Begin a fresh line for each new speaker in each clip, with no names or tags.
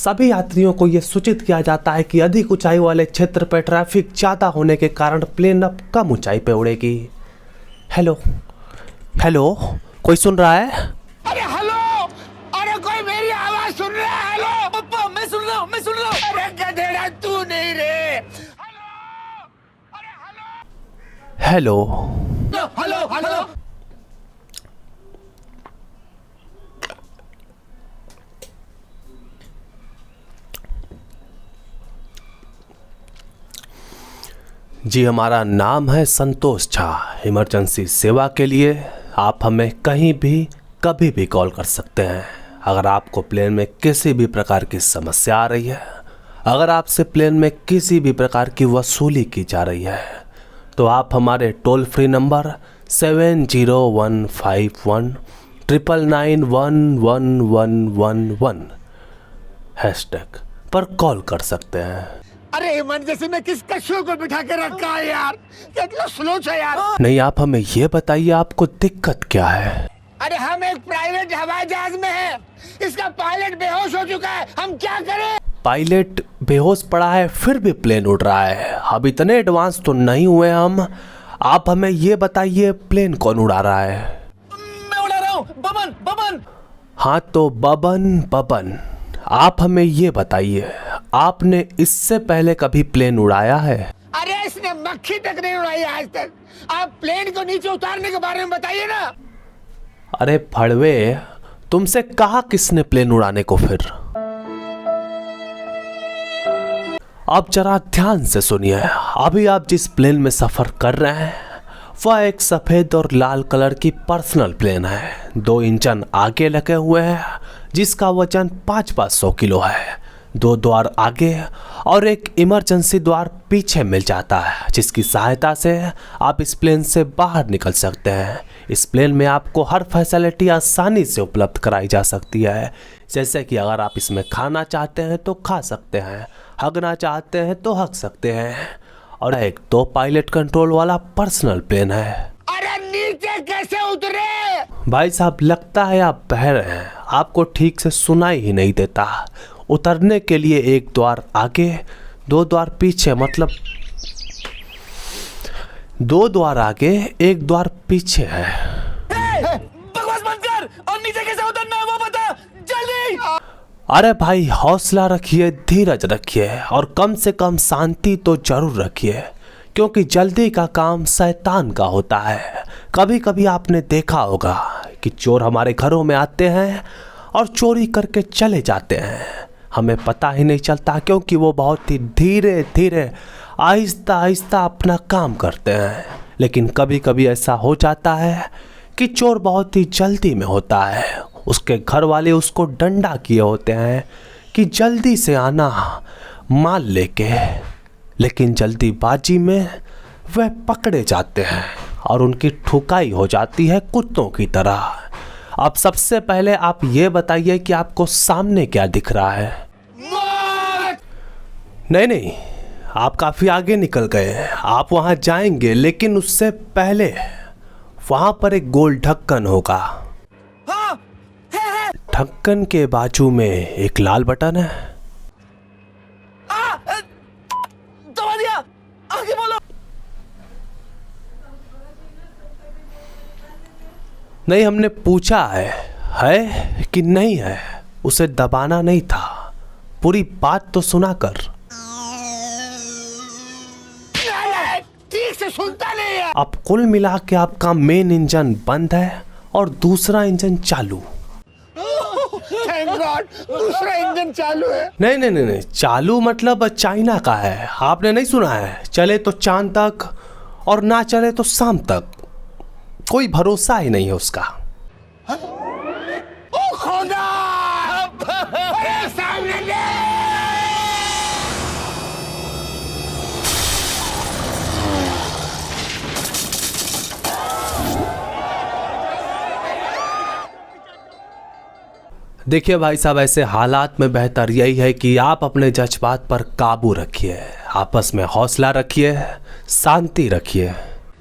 सभी यात्रियों को यह सूचित किया जाता है कि अधिक ऊंचाई वाले क्षेत्र पर ट्रैफिक ज़्यादा होने के कारण प्लेन अब कम ऊंचाई पर उड़ेगी। हेलो हेलो, कोई सुन रहा है?
अरे हेलो, अरे कोई मेरी आवाज सुन रहा है? हेलो पप्पा, मैं सुन रहा हूँ। अरे गधेड़ा तू नहीं रे। हेलो, अरे
हेलो
हेलो हेलो।
जी, हमारा नाम है संतोष झा। इमरजेंसी सेवा के लिए आप हमें कहीं भी कभी भी कॉल कर सकते हैं। अगर आपको प्लेन में किसी भी प्रकार की समस्या आ रही है, अगर आपसे प्लेन में किसी भी प्रकार की वसूली की जा रही है, तो आप हमारे टोल फ्री नंबर 701519911111 हैशटैग पर कॉल कर सकते हैं।
अरे इमरजेंसी में किस कशु को बिठा के रखा है यार, कितना स्लो है यार।
नहीं, आप हमें ये बताइए आपको दिक्कत क्या है?
अरे हम एक प्राइवेट हवाई जहाज में हैं, इसका पायलट बेहोश हो चुका है, हम क्या करें?
पायलट बेहोश पड़ा है फिर भी प्लेन उड़ रहा है? अब इतने एडवांस तो नहीं हुए हम। आप हमें ये बताइए प्लेन कौन उड़ा रहा है?
मैं उड़ा रहा हूँ, बबन।
हाँ तो बबन, आप हमें ये बताइए, आपने इससे पहले कभी प्लेन उड़ाया है?
अरे इसने मक्खी तक नहीं उड़ाई आज तक। आप प्लेन को नीचे उतारने के बारे में बताइए ना।
अरे फड़वे, तुमसे कहा किसने प्लेन उड़ाने को फिर? अब जरा ध्यान से सुनिए। अभी आप जिस प्लेन में सफर कर रहे हैं वह एक सफेद और लाल कलर की पर्सनल प्लेन है। 2 इंजन आगे लगे हुए हैं जिसका वजन 500 किलो है। 2 द्वार आगे और एक इमरजेंसी द्वार पीछे मिल जाता है, जिसकी सहायता से आप इस प्लेन से बाहर निकल सकते हैं। इस प्लेन में आपको हर फैसिलिटी आसानी से उपलब्ध कराई जा सकती है। जैसे कि अगर आप इसमें खाना चाहते हैं तो खा सकते हैं, हगना चाहते हैं तो हग सकते हैं। और एक 2 पायलट कंट्रोल वाला पर्सनल प्लेन है।
अरे नीचे कैसे उतरे?
भाई साहब, लगता है आप बह रहे हैं, आपको ठीक से सुनाई ही नहीं देता। उतरने के लिए 1 द्वार आगे 2 द्वार पीछे, मतलब 2 द्वार आगे 1 द्वार पीछे है।
बकवास बंद कर और नीचे कैसे उतरना है वो बता जल्दी।
अरे भाई, हौसला रखिए, धीरज रखिए और कम से कम शांति तो जरूर रखिए, क्योंकि जल्दी का काम शैतान का होता है। कभी कभी आपने देखा होगा कि चोर हमारे घरों में आते हैं और चोरी करके चले जाते हैं। हमें पता ही नहीं चलता क्योंकि वो बहुत ही धीरे धीरे आहिस्ता आहिस्ता अपना काम करते हैं। लेकिन कभी कभी ऐसा हो जाता है कि चोर बहुत ही जल्दी में होता है। उसके घर वाले उसको डंडा किए होते हैं कि जल्दी से आना माल लेके, लेकिन जल्दीबाजी में वह पकड़े जाते हैं और उनकी ठुकाई हो जाती है कुत्तों की तरह। अब सबसे पहले आप ये बताइए कि आपको सामने क्या दिख रहा है? नहीं, आप काफी आगे निकल गए हैं, आप वहां जाएंगे, लेकिन उससे पहले वहां पर एक गोल ढक्कन होगा। ढक्कन के बाजू में एक लाल बटन है।
दबा दिया, आगे बोलो।
नहीं, हमने पूछा है कि नहीं है, उसे दबाना नहीं था। पूरी बात तो सुना कर।
ठीक से सुनता नहीं है।
अब कुल मिला के आपका मेन इंजन बंद है और दूसरा इंजन चालू।
थैंक गॉड, दूसरा इंजन चालू है।
नहीं, चालू मतलब चाइना का है। आपने नहीं सुना है, चले तो चांद तक और ना चले तो शाम तक। कोई भरोसा ही नहीं है उसका।
ओ खुदा, अरे सामने ले।
देखिए भाई साहब, ऐसे हालात में बेहतर यही है कि आप अपने जज्बात पर काबू रखिए, आपस में हौसला रखिए, शांति रखिए।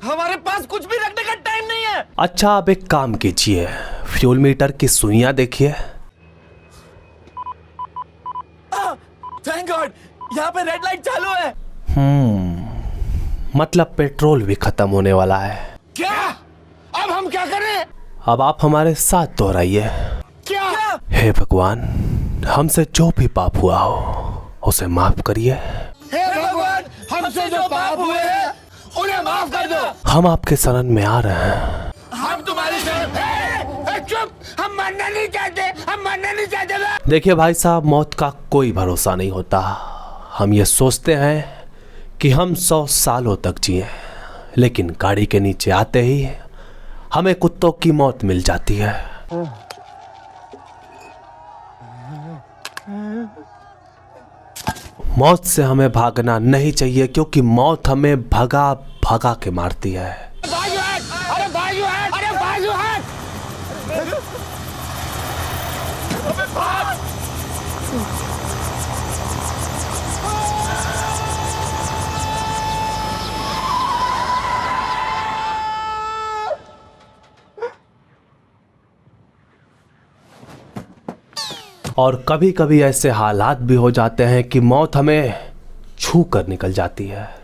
हमारे पास कुछ भी रखने का टाइम नहीं है।
अच्छा, आप एक काम कीजिए, फ्यूल मीटर की सुइयां देखिए।
यहाँ पे रेड लाइट चालू है।
मतलब पेट्रोल भी खत्म होने वाला है।
क्या? अब हम क्या करें?
अब आप हमारे साथ दोहराइए।
क्या?
हे भगवान, हमसे जो भी पाप हुआ हो उसे माफ करिए।
हे भगवान, हमसे जो पाप हुए हैं उन्हें माफ कर दो।
हम आपके शरण में आ रहे हैं।
हम तुम्हारी चुप, हम मरना नहीं चाहते, हम मरना नहीं चाहते।
देखिए भाई साहब, मौत का कोई भरोसा नहीं होता। हम ये सोचते हैं कि हम 100 सालों तक जिए, लेकिन गाड़ी के नीचे आते ही हमें कुत्तों की मौत मिल जाती है। मौत से हमें भागना नहीं चाहिए, क्योंकि मौत हमें भगा भगा के मारती है।
बाजू हट, अरे बाजू हट, अरे बाजू हट। अबे भाग।
और कभी कभी ऐसे हालात भी हो जाते हैं कि मौत हमें छू कर निकल जाती है।